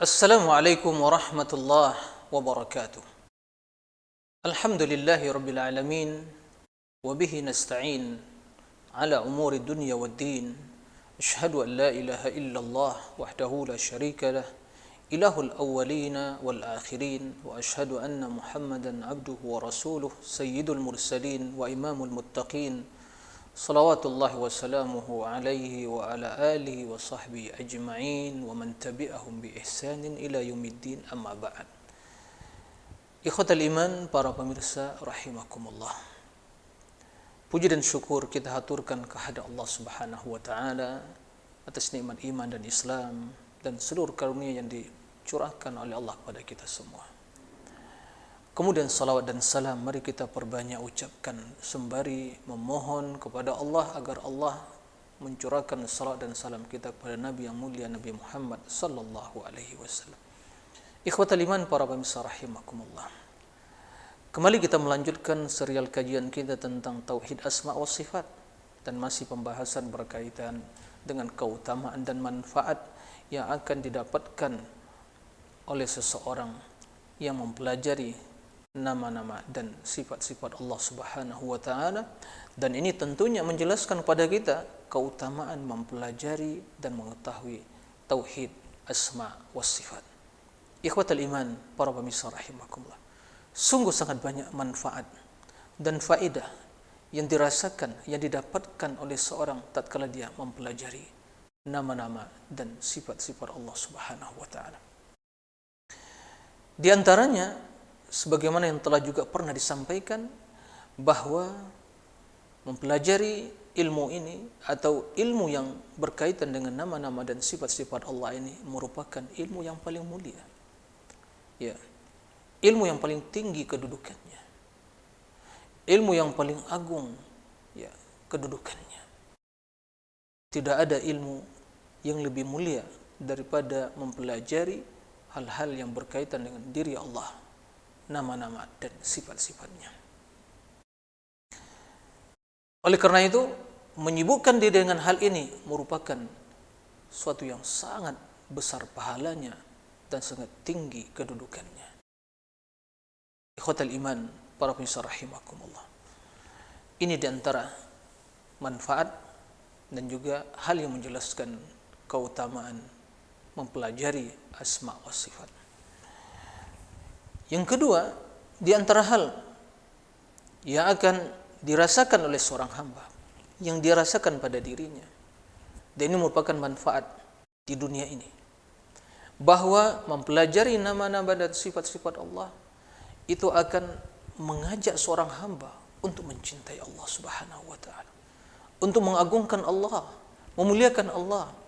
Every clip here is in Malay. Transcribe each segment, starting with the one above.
Assalamualaikum warahmatullahi wabarakatuh. Alhamdulillahi rabbil alamin. Wabihi nasta'in ala umuri dunya waddin. Ashhadu an la ilaha illallah wahdahu la syarika lah, ilahul awwalina wal akhirin. Wa ashhadu anna muhammadan abduhu wa rasuluh, sayyidul mursalin wa imamul muttaqin. Salawatullahi wa salamuhu alaihi wa ala alihi wa sahbihi ajma'in wa man tabi'ahum bi ihsanin ila yaumiddin, amma ba'd. Ikhwatal iman, para pemirsa rahimakumullah. Puji dan syukur kita haturkan kehadirat Allah Subhanahu wa taala atas nikmat iman dan Islam dan seluruh karunia yang dicurahkan oleh Allah kepada kita semua. Kemudian salawat dan salam mari kita perbanyak ucapkan sembari memohon kepada Allah agar Allah mencurahkan salawat dan salam kita kepada Nabi yang mulia, Nabi Muhammad sallallahu alaihi wasallam. Ikhwatal iman, para pemirsa rahimakumullah. Kembali kita melanjutkan serial kajian kita tentang tauhid asma wa sifat dan masih pembahasan berkaitan dengan keutamaan dan manfaat yang akan didapatkan oleh seseorang yang mempelajari nama-nama dan sifat-sifat Allah Subhanahu wa taala, dan ini tentunya menjelaskan kepada kita keutamaan mempelajari dan mengetahui tauhid asma wa sifat. Ikhwatal iman, para pemirsa rahimakumullah, sungguh sangat banyak manfaat dan faedah yang dirasakan, yang didapatkan oleh seorang tatkala dia mempelajari nama-nama dan sifat-sifat Allah Subhanahu wa taala. Di antaranya, sebagaimana yang telah juga pernah disampaikan, bahwa mempelajari ilmu ini atau ilmu yang berkaitan dengan nama-nama dan sifat-sifat Allah ini merupakan ilmu yang paling mulia, ya, ilmu yang paling tinggi kedudukannya, ilmu yang paling agung, ya, kedudukannya. Tidak ada ilmu yang lebih mulia daripada mempelajari hal-hal yang berkaitan dengan diri Allah, nama-nama dan sifat-sifatnya. Oleh karena itu, menyibukkan diri dengan hal ini merupakan suatu yang sangat besar pahalanya dan sangat tinggi kedudukannya. Ikhwatal iman, para pemirsa rahimakumullah. Ini diantara manfaat dan juga hal yang menjelaskan keutamaan mempelajari asma wa sifat. Yang kedua, di antara hal yang akan dirasakan oleh seorang hamba, yang dirasakan pada dirinya, dan ini merupakan manfaat di dunia ini, bahwa mempelajari nama-nama dan sifat-sifat Allah itu akan mengajak seorang hamba untuk mencintai Allah Subhanahu wa taala, untuk mengagungkan Allah, memuliakan Allah.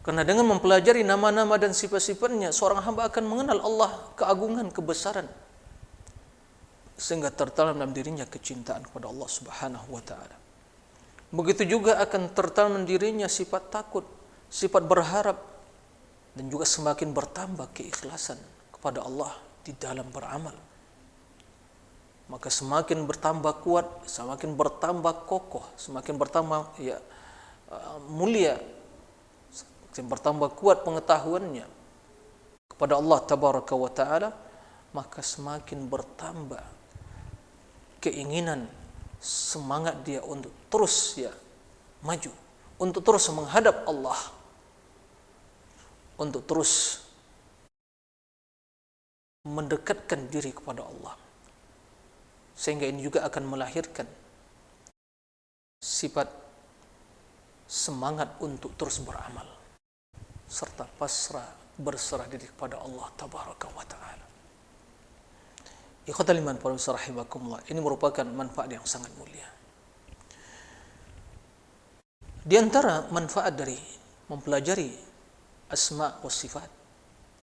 Karena dengan mempelajari nama-nama dan sifat-sifatnya, seorang hamba akan mengenal Allah, keagungan, kebesaran, sehingga tertanam dalam dirinya kecintaan kepada Allah Subhanahu wa taala. Begitu juga akan tertanam dalam dirinya sifat takut, sifat berharap, dan juga semakin bertambah keikhlasan kepada Allah di dalam beramal. Maka semakin bertambah kuat, semakin bertambah kokoh, semakin bertambah mulia, semakin bertambah kuat pengetahuannya kepada Allah Tabaraka wa Ta'ala, maka semakin bertambah keinginan, semangat dia untuk terus maju, untuk terus menghadap Allah, untuk terus mendekatkan diri kepada Allah. Sehingga ini juga akan melahirkan sifat semangat untuk terus beramal serta pasrah, berserah diri kepada Allah Tabaraka wa Ta'ala. Ikhwatal iman, para pemirsa rahimakumullah, ini merupakan manfaat yang sangat mulia. Di antara manfaat dari mempelajari asma wa sifat,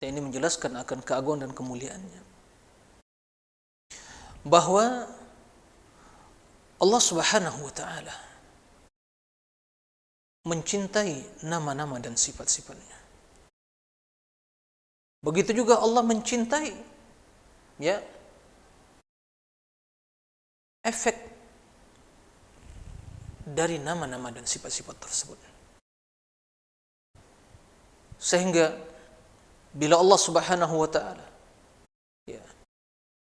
dan ini menjelaskan akan keagungan dan kemuliaannya, bahwa Allah Subhanahu wa taala mencintai nama-nama dan sifat-sifatnya. Begitu juga Allah mencintai efek dari nama-nama dan sifat-sifat tersebut. Sehingga Bila Allah Subhanahu wa taala ya,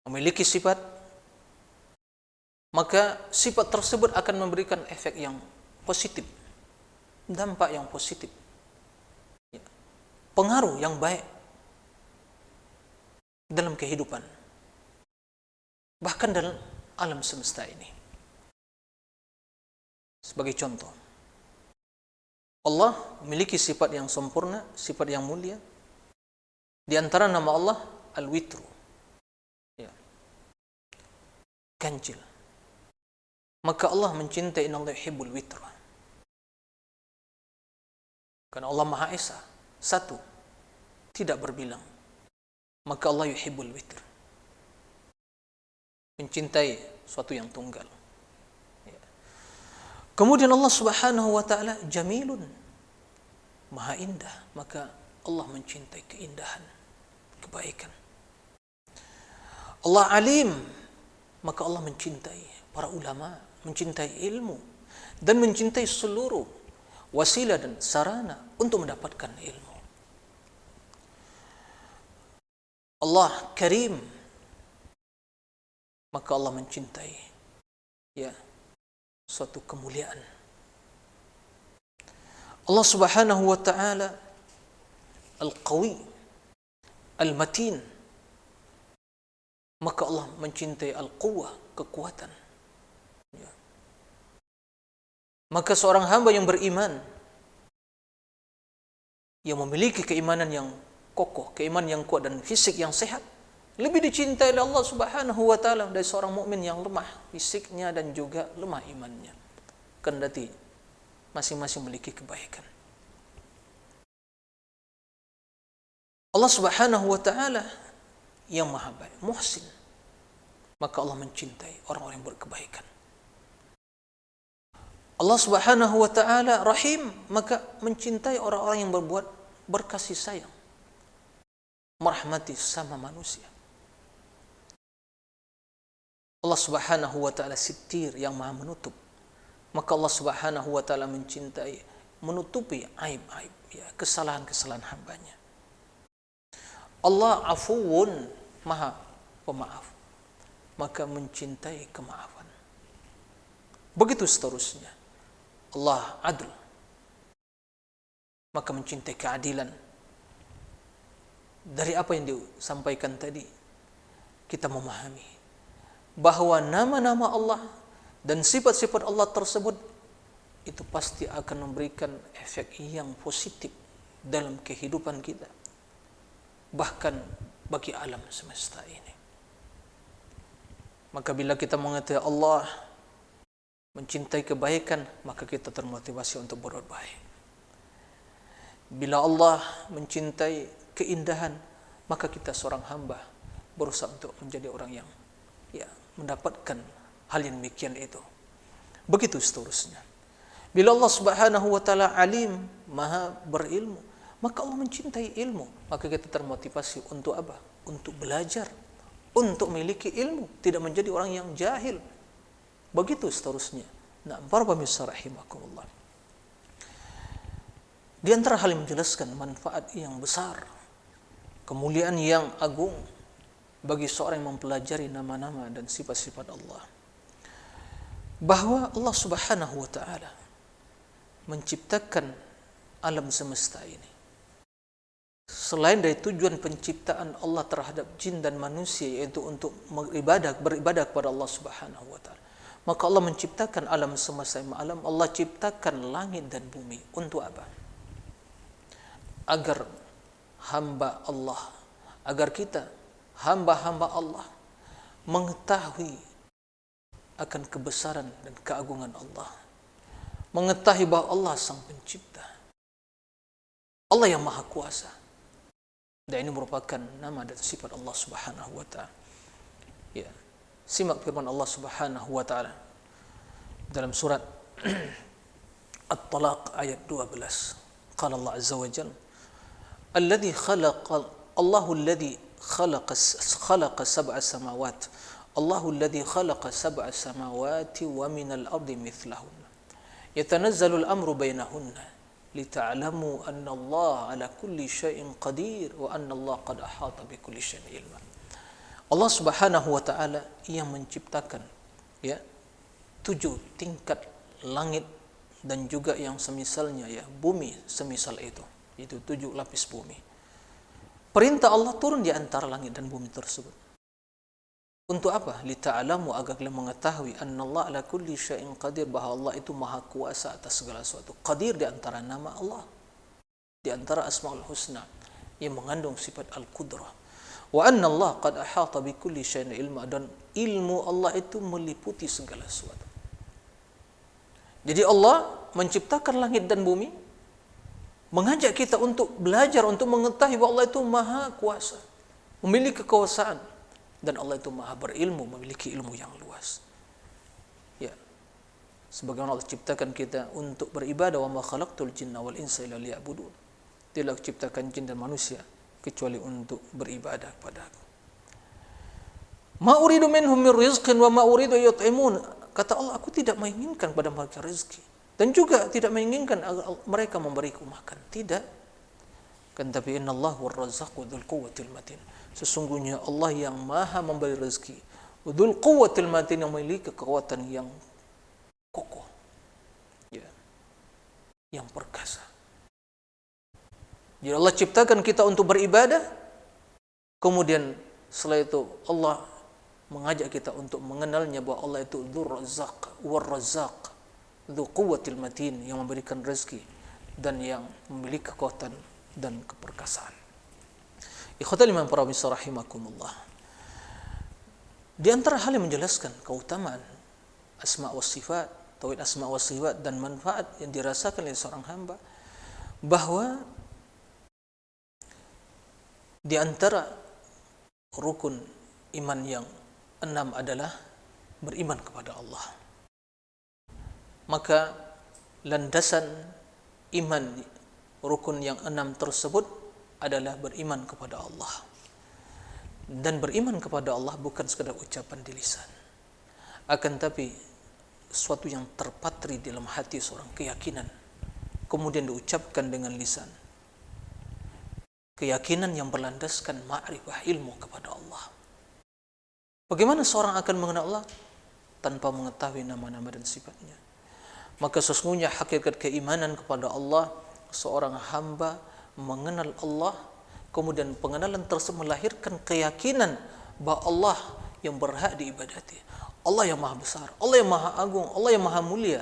memiliki sifat, maka sifat tersebut akan memberikan efek yang positif, dampak yang positif, ya, pengaruh yang baik dalam kehidupan, bahkan dalam alam semesta ini. Sebagai contoh, Allah memiliki sifat yang sempurna, sifat yang mulia. Di antara nama Allah Al-Witru, ya, ganjil. Maka Allah mencintai, innallaha yuhibbul witra. Karena Allah Maha Esa, satu, tidak berbilang. Maka Allah yuhibbul witr, mencintai suatu yang tunggal. Ya. Kemudian Allah Subhanahu wa taala jamilun, Maha indah. Maka Allah mencintai keindahan, kebaikan. Allah alim, maka Allah mencintai para ulama, mencintai ilmu, dan mencintai seluruh wasilah dan sarana untuk mendapatkan ilmu. Allah karim, maka Allah mencintai, ya, suatu kemuliaan. Allah Subhanahu wa taala Al-Qawi, Al-Matin, maka Allah mencintai Al-Quwah, kekuatan. Ya. Maka seorang hamba yang beriman, yang memiliki keimanan yang kokoh, keimanan yang kuat dan fisik yang sehat, lebih dicintai oleh Allah Subhanahu wa taala dari seorang mukmin yang lemah fisiknya dan juga lemah imannya, kendati masing-masing memiliki kebaikan. Allah Subhanahu wa taala yang Maha Baik, Muhsin, maka Allah mencintai orang-orang yang berkebaikan. Allah Subhanahu wa taala Rahim, maka mencintai orang-orang yang berbuat berkasih sayang, merahmati sama manusia. Allah Subhanahu wa taala Sittir, yang Maha menutup, maka Allah Subhanahu wa taala mencintai, menutupi aib-aib, ya, kesalahan-kesalahan hambanya. Allah Afuwun, Maha Pemaaf, maka mencintai kemaafan. Begitu seterusnya. Allah Adl, maka mencintai keadilan. Dari apa yang disampaikan tadi, kita memahami bahwa nama-nama Allah dan sifat-sifat Allah tersebut itu pasti akan memberikan efek yang positif dalam kehidupan kita, bahkan bagi alam semesta ini. Maka bila kita mengetahui Allah mencintai kebaikan, maka kita termotivasi untuk berbuat baik. Bila Allah mencintai keindahan, maka kita seorang hamba berusaha untuk menjadi orang yang, ya, mendapatkan hal yang demikian itu. Begitu seterusnya. Bila Allah Subhanahu wa taala Alim, Maha berilmu, maka Allah mencintai ilmu, maka kita termotivasi untuk apa? Untuk belajar, untuk memiliki ilmu, tidak menjadi orang yang jahil. Begitu seterusnya. Nah, para pemirsa rahimakumullah, di antara hal yang menjelaskan manfaat yang besar, kemuliaan yang agung bagi seorang yang mempelajari nama-nama dan sifat-sifat Allah, bahwa Allah Subhanahu wa taala menciptakan alam semesta ini. Selain dari tujuan penciptaan Allah terhadap jin dan manusia, yaitu untuk beribadah kepada Allah Subhanahu wa taala, maka Allah menciptakan alam semesta alam. Allah ciptakan langit dan bumi untuk apa? Agar hamba Allah, agar kita hamba-hamba Allah mengetahui akan kebesaran dan keagungan Allah, mengetahui bahwa Allah sang pencipta, Allah yang maha kuasa. Dan ini merupakan nama dan sifat Allah Subhanahu wa taala. Ya. Simak firman Allah Subhanahu wa taala dalam surat At-Talaq ayat 12. Qala Allah Azza wa Jalla, Allahu alladhi khalaqa sab'a samawat. Allahu alladhi khalaqa sab'a samawati wa minal ardi mithlahunna. Yatanazzalu al-amru bainahunna lita'lamu anna Allah ala kulli syai'in qadir wa anna Allah qad ahata bi kulli syai'in ilma. Allah Subhanahu wa taala yang menciptakan ya 7 tingkat langit dan juga yang semisalnya, ya bumi semisal itu 7 lapis bumi. Perintah Allah turun di antara langit dan bumi tersebut. Untuk apa? Lita'lamu, agar kalian mengetahui annallaha ala kulli syai'in qadir, bahwa Allah itu maha kuasa atas segala sesuatu. Qadir di antara nama Allah, di antara Asmaul Husna yang mengandung sifat al-qudrah. Wa annallaha qad ahata bi kulli syai'in ilma, dan ilmu Allah itu meliputi segala sesuatu. Jadi Allah menciptakan langit dan bumi, mengajak kita untuk belajar, untuk mengetahui bahwa Allah itu maha kuasa, memiliki kekuasaan, dan Allah itu maha berilmu, memiliki ilmu yang luas. Ya, sebagaimana Allah ciptakan kita untuk beribadah, wa ma khalaqtul jinna wal insa illa liya'budun. Tidak ciptakan jin dan manusia kecuali untuk beribadah kepada-Aku. Ma uridu minhum min rizqin wa ma uridu yut'imun. Kata Allah, Aku tidak menginginkan pada mereka rezeki, dan juga tidak menginginkan agar mereka memberiku makan. Tidak. Kan tapi innallaha war-razzaqu dzul quwwatil matin. Sesungguhnya Allah yang maha memberi rezeki, dzul quwwatil matin, yang memiliki kekuatan yang kokoh, ya, yang perkasa. Jadi Allah ciptakan kita untuk beribadah, kemudian setelah itu Allah mengajak kita untuk mengenalnya bahwa Allah itu dzur razzaq war-razzaq dzul quwwatil matin, yang memberikan rezeki dan yang memiliki kekuatan dan keperkasaan. Ikhwatal iman para pemirsa rahimakumullah. Di antara hal yang menjelaskan keutamaan asma wa sifat, tauhid asma wa sifat, dan manfaat yang dirasakan oleh seorang hamba, bahwa di antara rukun iman yang 6 adalah beriman kepada Allah. Maka landasan iman rukun yang 6 tersebut adalah beriman kepada Allah. Dan beriman kepada Allah bukan sekadar ucapan di lisan, akan tapi suatu yang terpatri dalam hati seorang, keyakinan, kemudian diucapkan dengan lisan. Keyakinan yang berlandaskan ma'rifah, ilmu kepada Allah. Bagaimana seorang akan mengenal Allah tanpa mengetahui nama-nama dan sifatnya? Maka sesungguhnya hakikat keimanan kepada Allah, seorang hamba mengenal Allah, kemudian pengenalan tersebut melahirkan keyakinan bahwa Allah yang berhak diibadati, Allah yang maha besar, Allah yang maha agung, Allah yang maha mulia.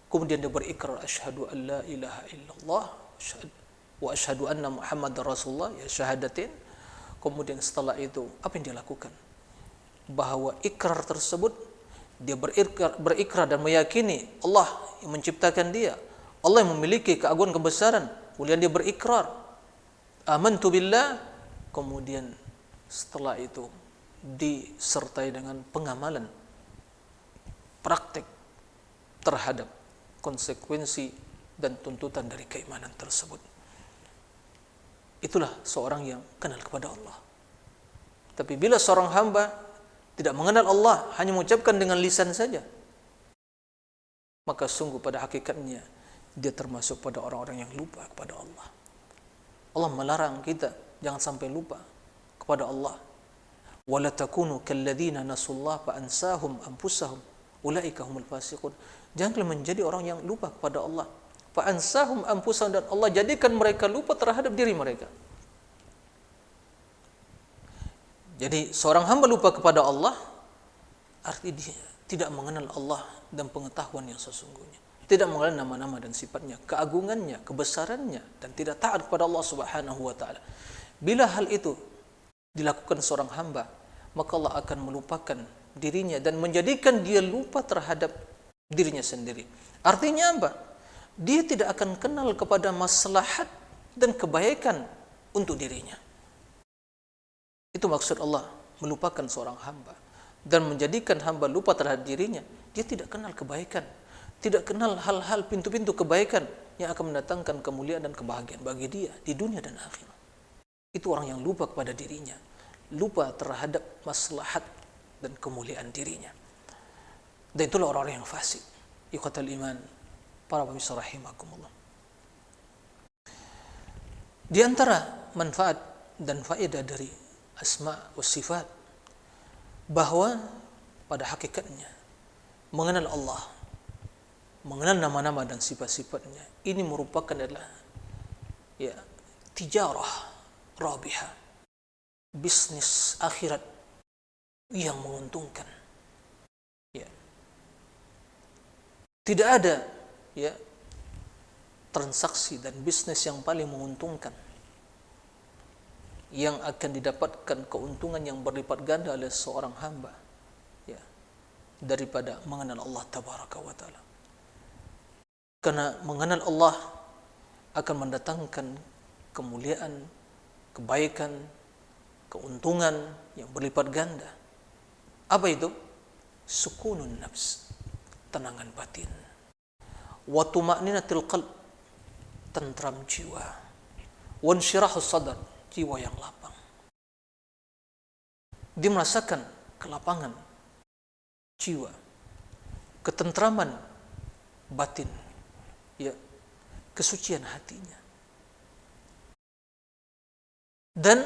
Kemudian dia berikrar, asyhadu an la ilaha illallah wa asyhadu anna Muhammadar Rasulullah, ya syahadatin. Kemudian setelah itu apa yang dia lakukan? Bahwa ikrar tersebut, dia berikrar dan meyakini Allah yang menciptakan dia, Allah yang memiliki keagungan kebesaran. Kemudian dia berikrar, amantu billah. Kemudian setelah itu disertai dengan pengamalan, praktek terhadap konsekuensi dan tuntutan dari keimanan tersebut. Itulah seorang yang kenal kepada Allah. Tapi bila seorang hamba tidak mengenal Allah, hanya mengucapkan dengan lisan saja, maka sungguh pada hakikatnya dia termasuk pada orang-orang yang lupa kepada Allah. Allah melarang kita jangan sampai lupa kepada Allah. Wala takunu kalladzina nasullah fa ansahum anfusahum ulaika humul fasiqun. Jangan menjadi orang yang lupa kepada Allah. Fa ansahum anfusahum, dan Allah jadikan mereka lupa terhadap diri mereka. Jadi seorang hamba lupa kepada Allah, arti dia tidak mengenal Allah dan pengetahuan yang sesungguhnya, tidak mengenal nama-nama dan sifatnya, keagungannya, kebesarannya, dan tidak taat kepada Allah Subhanahu wa taala. Bila hal itu dilakukan seorang hamba, maka Allah akan melupakan dirinya dan menjadikan dia lupa terhadap dirinya sendiri. Artinya apa? Dia tidak akan kenal kepada maslahat dan kebaikan untuk dirinya. Itu maksud Allah melupakan seorang hamba dan menjadikan hamba lupa terhadap dirinya. Dia tidak kenal kebaikan, tidak kenal hal-hal pintu-pintu kebaikan yang akan mendatangkan kemuliaan dan kebahagiaan bagi dia di dunia dan akhirat. Itu orang yang lupa kepada dirinya, lupa terhadap maslahat dan kemuliaan dirinya. Dan itulah orang-orang yang fasik. Ikhwatal iman, para pemirsa rahimakumullah. Di antara manfaat dan faedah dari asma wa sifat, bahwa pada hakikatnya mengenal Allah, mengenal nama-nama dan sifat-sifatnya, ini merupakan adalah tijarah rabihah, bisnis akhirat yang menguntungkan. Tidak ada transaksi dan bisnis yang paling menguntungkan, yang akan didapatkan keuntungan yang berlipat ganda oleh seorang hamba daripada mengenal Allah tabaraka wa taala. Karena mengenal Allah akan mendatangkan kemuliaan, kebaikan, keuntungan yang berlipat ganda. Apa itu? Sukunun nafs, tenangan batin. Wa tuma'ninatil qalb, tentram jiwa. Wa insyirahus sadar, jiwa yang lapang. Dia merasakan kelapangan jiwa, ketentraman batin, kesucian hatinya. Dan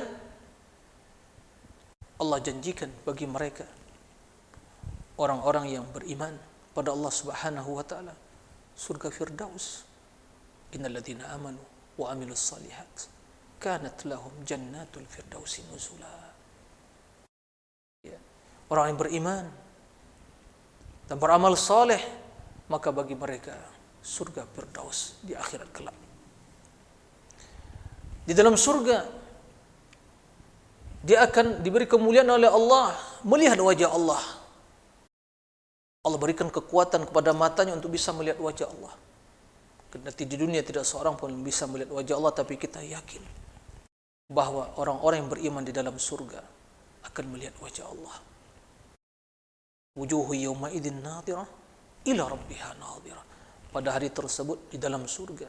Allah janjikan bagi mereka, orang-orang yang beriman pada Allah Subhanahu wa taala, surga Firdaus. Innal ladzina amanu wa amilus salihat kanat lahum jannatul firdausi nuzula. Orang yang beriman dan beramal saleh, maka bagi mereka surga Firdaus di akhirat kelak. Di dalam surga dia akan diberi kemuliaan oleh Allah, melihat wajah Allah. Allah berikan kekuatan kepada matanya untuk bisa melihat wajah Allah. Karena di dunia tidak seorang pun bisa melihat wajah Allah, tapi kita yakin bahwa orang-orang yang beriman di dalam surga akan melihat wajah Allah. Wujuhu yawma idzin nadhirah ila rabbiha nadhirah. Pada hari tersebut di dalam surga,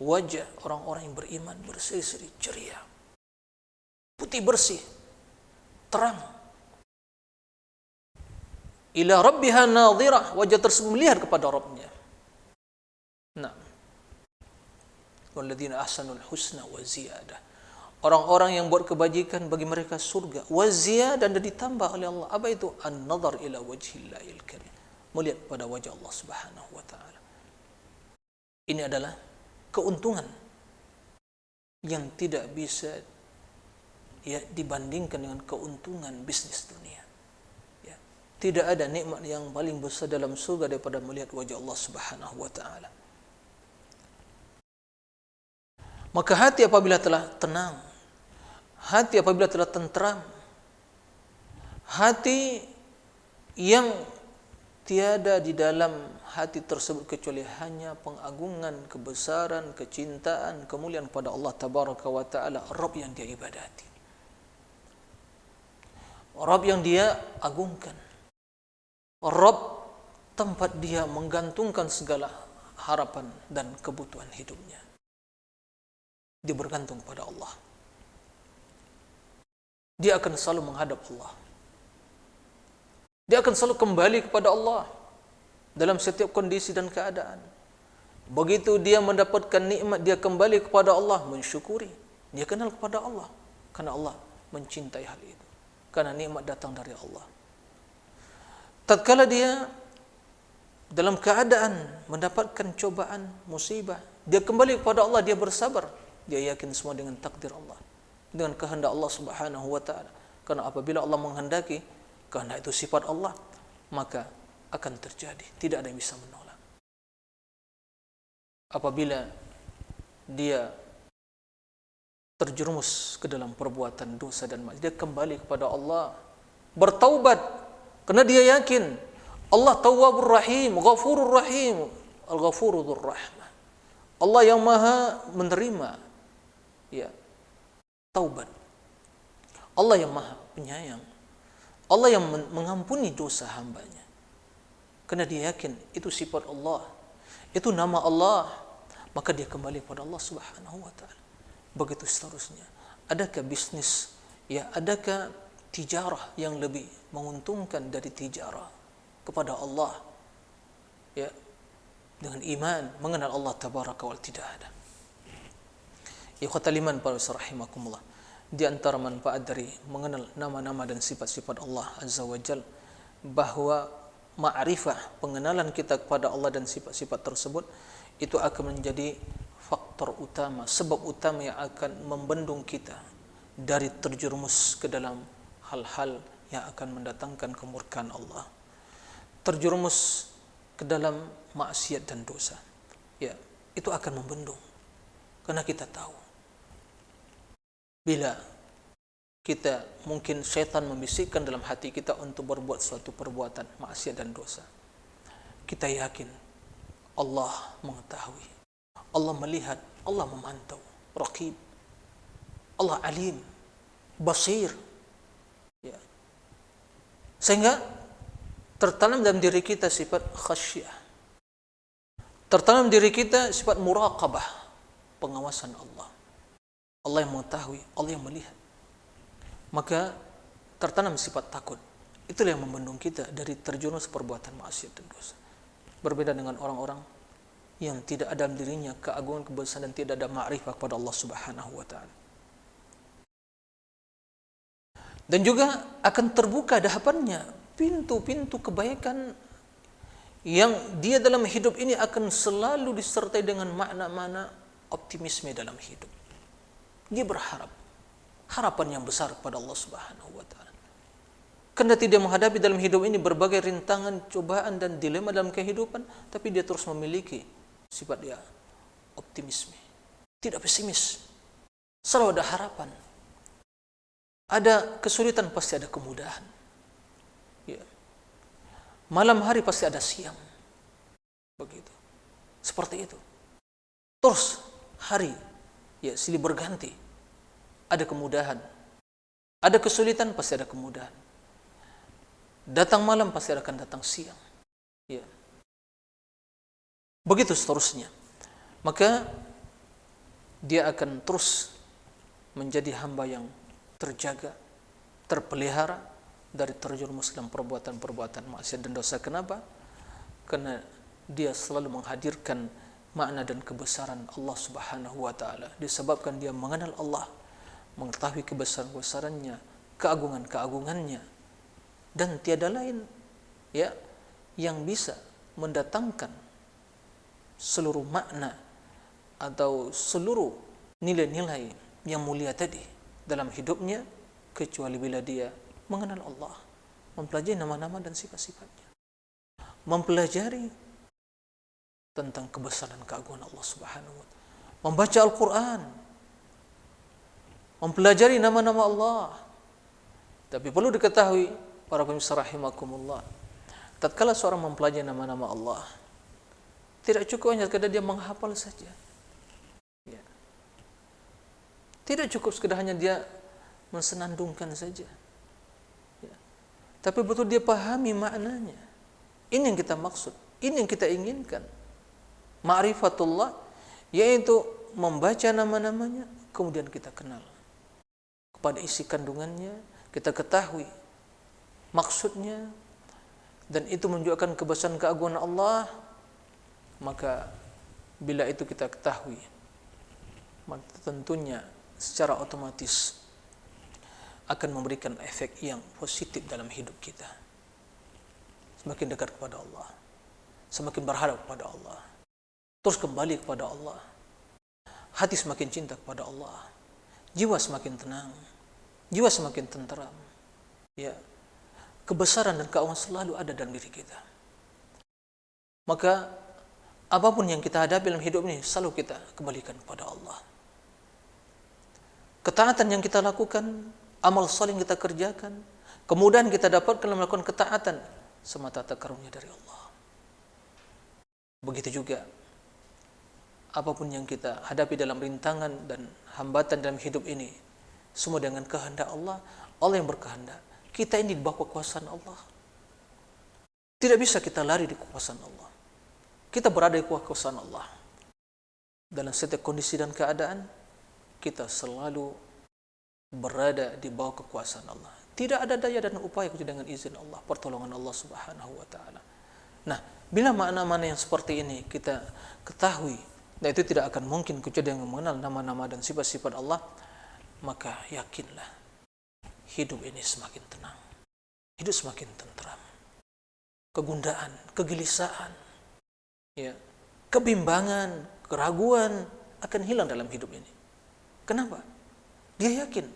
wajah orang-orang yang beriman berseri-seri ceria, putih bersih, terang. Ila rabbiha nadhirah, wajah tersebut melihat kepada Rabbnya. Nah, walladzina ahsanul husna wa ziyadah. Orang-orang yang buat kebajikan bagi mereka surga wa ziyadah, dan ditambah oleh Allah. Apa itu? An-nadhar ila wajhillahil karim, melihat pada wajah Allah Subhanahu wa taala. Ini adalah keuntungan yang tidak bisa dibandingkan dengan keuntungan bisnis dunia. Tidak ada nikmat yang paling besar dalam surga daripada melihat wajah Allah Subhanahu wa taala. Maka hati apabila telah tenang, hati apabila telah tentram, hati yang tiada di dalam hati tersebut kecuali hanya pengagungan, kebesaran, kecintaan, kemuliaan kepada Allah tabaraka wa taala, Rabb yang dia ibadati, Rabb yang dia agungkan, Rabb tempat dia menggantungkan segala harapan dan kebutuhan hidupnya. Dia bergantung pada Allah. Dia akan selalu menghadap Allah. Dia akan selalu kembali kepada Allah dalam setiap kondisi dan keadaan. Begitu dia mendapatkan nikmat, dia kembali kepada Allah, mensyukuri. Dia kenal kepada Allah karena Allah mencintai hal itu. Karena nikmat datang dari Allah. Tatkala dia dalam keadaan mendapatkan cobaan, musibah, dia kembali kepada Allah, dia bersabar. Dia yakin semua dengan takdir Allah, dengan kehendak Allah Subhanahu wa taala. Karena apabila Allah menghendaki, kehendak itu sifat Allah, maka akan terjadi, tidak ada yang bisa menolak. Apabila dia terjerumus ke dalam perbuatan dosa dan maksiat, dia kembali kepada Allah, bertaubat, karena dia yakin Allah Tawwabur Rahim, Ghafurur Rahim, Al-Ghafuru Dzur Rahmah. Allah yang Maha menerima taubat. Allah yang Maha penyayang. Allah yang mengampuni dosa hambanya. Karena dia yakin itu sifat Allah, itu nama Allah, maka dia kembali kepada Allah Subhanahu wa taala. Begitu seterusnya. Adakah bisnis, adakah tijarah yang lebih menguntungkan dari tijarah kepada Allah dengan iman, mengenal Allah tabaraka wa, tidak ada. Ikhwatal iman para rahimakumullah. Di antara manfaat dari mengenal nama-nama dan sifat-sifat Allah Azza wa Jal, bahwa ma'rifah, pengenalan kita kepada Allah dan sifat-sifat tersebut, itu akan menjadi faktor utama, sebab utama yang akan membendung kita dari terjerumus ke dalam hal-hal yang akan mendatangkan kemurkaan Allah, terjerumus ke dalam maksiat dan dosa. Ya, itu akan membendung. Karena kita tahu, bila kita mungkin syaitan membisikkan dalam hati kita untuk berbuat suatu perbuatan maksiat dan dosa, kita yakin Allah mengetahui, Allah melihat, Allah memantau, Raqib, Allah alim, basir, ya. Sehingga tertanam dalam diri kita sifat khasyah, tertanam diri kita sifat muraqabah, pengawasan Allah. Allah yang mengetahui, Allah yang melihat. Maka tertanam sifat takut. Itulah yang membendung kita dari terjerumus perbuatan maksiat dan dosa. Berbeda dengan orang-orang yang tidak ada dalam dirinya keagungan, kebesaran, dan tidak ada ma'rifah kepada Allah Subhanahu wa taala. Dan juga akan terbuka di hadapannya pintu-pintu kebaikan yang dia dalam hidup ini akan selalu disertai dengan makna-makna optimisme dalam hidup. Dia berharap harapan yang besar kepada Allah Subhanahu wa taala. Karena tidak menghadapi dalam hidup ini berbagai rintangan, cobaan dan dilema dalam kehidupan, tapi dia terus memiliki sifat dia optimisme, tidak pesimis. Selalu ada harapan. Ada kesulitan pasti ada kemudahan. Ya. Malam hari pasti ada siang. Begitu. Seperti itu. Terus hari ya silih berganti. Ada kemudahan. Ada kesulitan pasti ada kemudahan. Datang malam pasti akan datang siang. Ya. Begitu seterusnya. Maka dia akan terus menjadi hamba yang terjaga, terpelihara dari terjerumus dalam perbuatan-perbuatan maksiat dan dosa. Kenapa? Karena dia selalu menghadirkan makna dan kebesaran Allah Subhanahu wa taala. Disebabkan dia mengenal Allah, mengetahui kebesaran-kebesarannya, keagungan-keagungannya, dan tiada lain ya yang bisa mendatangkan seluruh makna atau seluruh nilai-nilai yang mulia tadi dalam hidupnya kecuali bila dia mengenal Allah, mempelajari nama-nama dan sifat-sifatnya, mempelajari tentang kebesaran keagungan Allah Subhanahu wa taala, membaca Al-Qur'an, mempelajari nama-nama Allah. Tapi perlu diketahui para pemirsa rahimakumullah, tatkala seorang mempelajari nama-nama Allah, tidak cukup hanya sekadar dia menghafal saja. Ya. Tidak cukup sekedar hanya dia mensenandungkan saja. Ya. Tapi betul dia pahami maknanya. Ini yang kita maksud, ini yang kita inginkan. Ma'rifatullah, yaitu membaca nama-namanya, kemudian kita kenal kepada isi kandungannya, kita ketahui maksudnya, dan itu menunjukkan kebesaran keagungan Allah. Maka bila itu kita ketahui, maka tentunya secara otomatis akan memberikan efek yang positif dalam hidup kita. Semakin dekat kepada Allah, semakin berharap kepada Allah, terus kembali kepada Allah, hati semakin cinta kepada Allah, jiwa semakin tenang, jiwa semakin tenteram. Ya, kebesaran dan keagungan selalu ada dalam diri kita. Maka apapun yang kita hadapi dalam hidup ini, selalu kita kembalikan kepada Allah. Ketaatan yang kita lakukan, amal saleh yang kita kerjakan, kemudian kita dapatkan melakukan ketaatan semata karunia dari Allah. Begitu juga apapun yang kita hadapi dalam rintangan dan hambatan dalam hidup ini, semua dengan kehendak Allah. Allah yang berkehendak. Kita ini di bawah kekuasaan Allah. Tidak bisa kita lari di kekuasaan Allah. Kita berada di kekuasaan Allah. Dalam setiap kondisi dan keadaan, kita selalu berada di bawah kekuasaan Allah. Tidak ada daya dan upaya kecuali dengan izin Allah, pertolongan Allah Subhanahu wa taala. Nah, bila makna-makna yang seperti ini kita ketahui, Dan itu tidak akan mungkin kecuali dengan mengenal nama-nama dan sifat-sifat Allah. Maka yakinlah, hidup ini semakin tenang, hidup semakin tentram. Kegundaan, kegelisahan, ya, kebimbangan, keraguan akan hilang dalam hidup ini. Kenapa? Dia yakin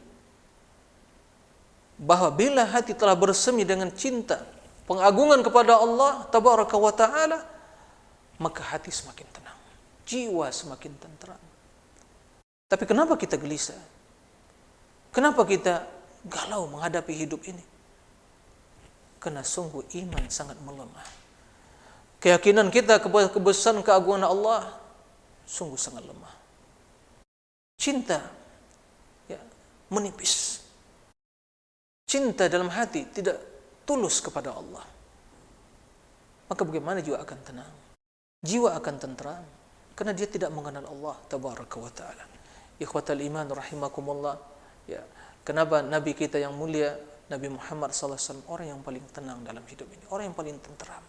bahwa bila hati telah bersemi dengan cinta, pengagungan kepada Allah Tabaraka wa Ta'ala, maka hati semakin tenang, jiwa semakin tentram. Tapi kenapa kita gelisah? Kenapa kita galau menghadapi hidup ini? Karena sungguh iman sangat melemah. Keyakinan kita kepada kebesaran keagungan Allah sungguh sangat lemah. Cinta, ya, menipis. Cinta dalam hati tidak tulus kepada Allah. Maka bagaimana jiwa akan tenang? Jiwa akan tentram karena dia tidak mengenal Allah Tabaraka wa Ta'ala. Ikhwatal iman rahimakumullah. Ya, kenapa Nabi kita yang mulia Nabi Muhammad SAW orang yang paling tenang dalam hidup ini, orang yang paling tentram,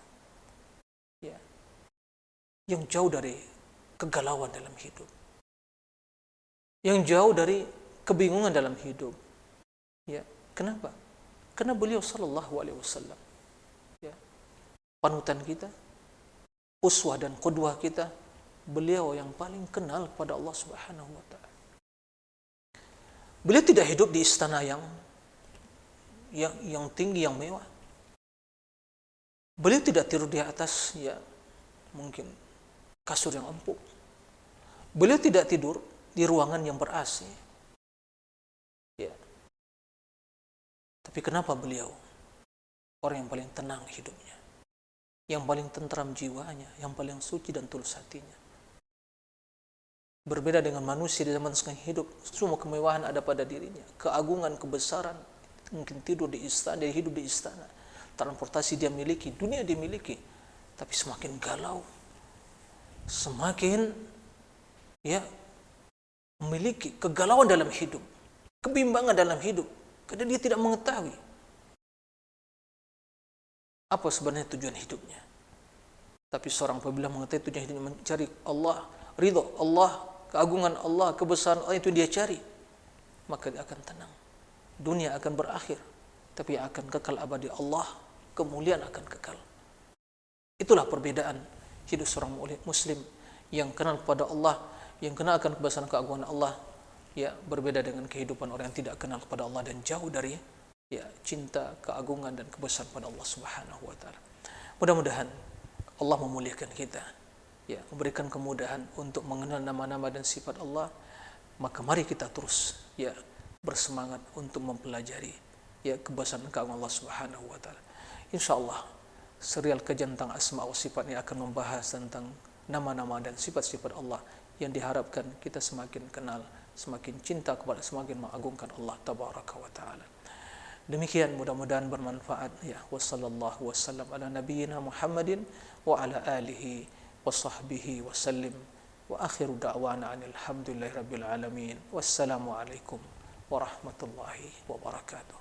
ya, yang jauh dari kegalauan dalam hidup, yang jauh dari kebingungan dalam hidup. Ya, kenapa? Karena beliau Sallallahu Alaihi Wasallam, ya, panutan kita, uswah dan qudwah kita, beliau yang paling kenal kepada Allah Subhanahu Wa Taala. Beliau tidak hidup di istana yang tinggi, yang mewah. Beliau tidak tidur di atas, ya, mungkin kasur yang empuk. Beliau tidak tidur di ruangan yang ber-AC. Ya. Tapi kenapa beliau orang yang paling tenang hidupnya, yang paling tentram jiwanya, yang paling suci dan tulus hatinya? Berbeda dengan manusia di zaman sekarang hidup, semua kemewahan ada pada dirinya, keagungan, kebesaran, mungkin tidur di istana, dia hidup di istana, transportasi dia miliki, dunia dia miliki, tapi semakin galau, semakin, ya, memiliki kegalauan dalam hidup, kebimbangan dalam hidup, karena dia tidak mengetahui apa sebenarnya tujuan hidupnya. Tapi seorang apabila mengetahui tujuan hidupnya, mencari Allah, ridho Allah, keagungan Allah, kebesaran Allah, itu dia cari, maka dia akan tenang. Dunia akan berakhir, tapi yang akan kekal abadi Allah, kemuliaan akan kekal. Itulah perbedaan hidup seorang muslim yang kenal kepada Allah, yang kenal akan kebesaran keagungan Allah, ya, berbeda dengan kehidupan orang yang tidak kenal kepada Allah dan jauh dari, ya, cinta, keagungan dan kebesaran pada Allah Subhanahu wa Ta'ala. Mudah-mudahan Allah memuliakan kita, ya, memberikan kemudahan untuk mengenal nama-nama dan sifat Allah. Maka mari kita terus, ya, bersemangat untuk mempelajari, ya, kebesaran keagungan Allah Subhanahu wa Ta'ala. Insyaallah serial kajian tentang asma wa sifat ini akan membahas tentang nama-nama dan sifat-sifat Allah yang diharapkan kita semakin kenal, semakin cinta kepada, semakin mengagungkan Allah Tabaraka wa Ta'ala. Demikian, mudah-mudahan bermanfaat, ya. Wassallallahu wasallam ala nabiyyina Muhammadin wa ala alihi wa sahbihi wa sallim. Wa akhiru da'wana alhamdulillahi rabbil alamin. Wassalamu alaikum warahmatullahi wabarakatuh.